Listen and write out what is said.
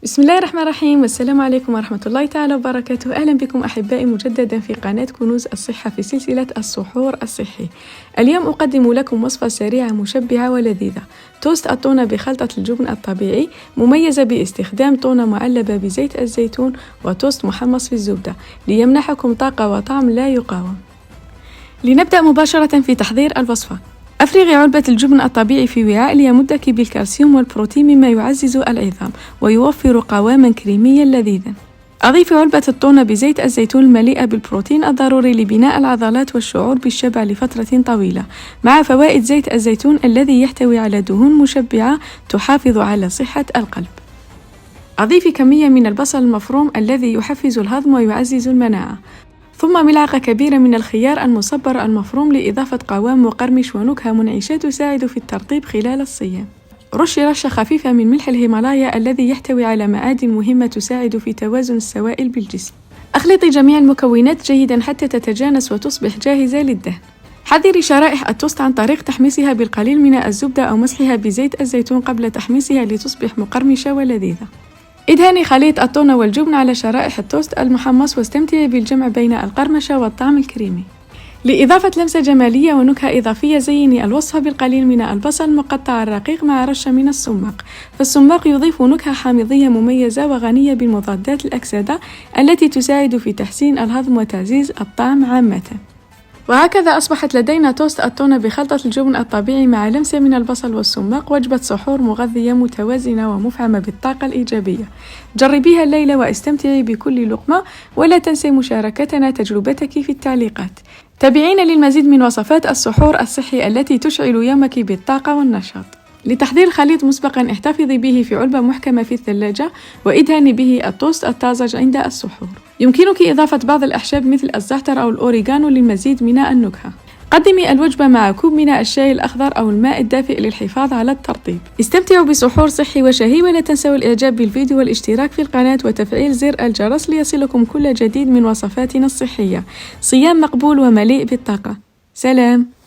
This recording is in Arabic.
بسم الله الرحمن الرحيم، والسلام عليكم ورحمة الله تعالى وبركاته. أهلا بكم أحبائي مجددا في قناة كنوز الصحة في سلسلة السحور الصحي. اليوم أقدم لكم وصفة سريعة مشبعة ولذيذة، توست التونة بخلطة الجبن الطبيعي، مميزة باستخدام تونة معلبة بزيت الزيتون وتوست محمص في الزبدة ليمنحكم طاقة وطعم لا يقاوم. لنبدأ مباشرة في تحضير الوصفة. أفرغي علبة الجبن الطبيعي في وعاء ليمدك بالكالسيوم والبروتين مما يعزز العظام ويوفر قواما كريميا لذيذا. أضيفي علبة التونة بزيت الزيتون المليئة بالبروتين الضروري لبناء العضلات والشعور بالشبع لفترة طويلة، مع فوائد زيت الزيتون الذي يحتوي على دهون مشبعة تحافظ على صحة القلب. أضيفي كمية من البصل المفروم الذي يحفز الهضم ويعزز المناعة، ثم ملعقة كبيرة من الخيار المصبر المفروم لإضافة قوام مقرمش ونكهة منعشة تساعد في الترطيب خلال الصيام. رشي رشة خفيفة من ملح الهيمالايا الذي يحتوي على معادن مهمة تساعد في توازن السوائل بالجسم. أخلطي جميع المكونات جيدا حتى تتجانس وتصبح جاهزة للدهن. حذري شرائح التوست عن طريق تحميصها بالقليل من الزبدة أو مسحها بزيت الزيتون قبل تحميصها لتصبح مقرمشة ولذيذة. ادهني خليط التونة والجبن على شرائح التوست المحمص واستمتعي بالجمع بين القرمشة والطعم الكريمي. لإضافة لمسة جمالية ونكهة إضافية زيني الوصفة بالقليل من البصل المقطع الرقيق مع رشة من السماق، فالسماق يضيف نكهة حامضية مميزة وغنية بالمضادات الأكسدة التي تساعد في تحسين الهضم وتعزيز الطعم عامة. وهكذا أصبحت لدينا توست التونة بخلطة الجبن الطبيعي مع لمسة من البصل والسماق، وجبة سحور مغذية متوازنة ومفعمة بالطاقة الإيجابية. جربيها الليلة واستمتعي بكل لقمة، ولا تنسي مشاركتنا تجربتك في التعليقات. تابعينا للمزيد من وصفات السحور الصحي التي تشعل يومك بالطاقة والنشاط. لتحضير الخليط مسبقا احتفظي به في علبة محكمة في الثلاجة وادهني به التوست الطازج عند السحور. يمكنك إضافة بعض الأعشاب مثل الزعتر أو الأوريغانو للمزيد من النكهة. قدمي الوجبة مع كوب من الشاي الأخضر أو الماء الدافئ للحفاظ على الترطيب. استمتعوا بسحور صحي وشهي، ولا تنسوا الإعجاب بالفيديو والاشتراك في القناة وتفعيل زر الجرس ليصلكم كل جديد من وصفاتنا الصحية. صيام مقبول ومليء بالطاقة. سلام.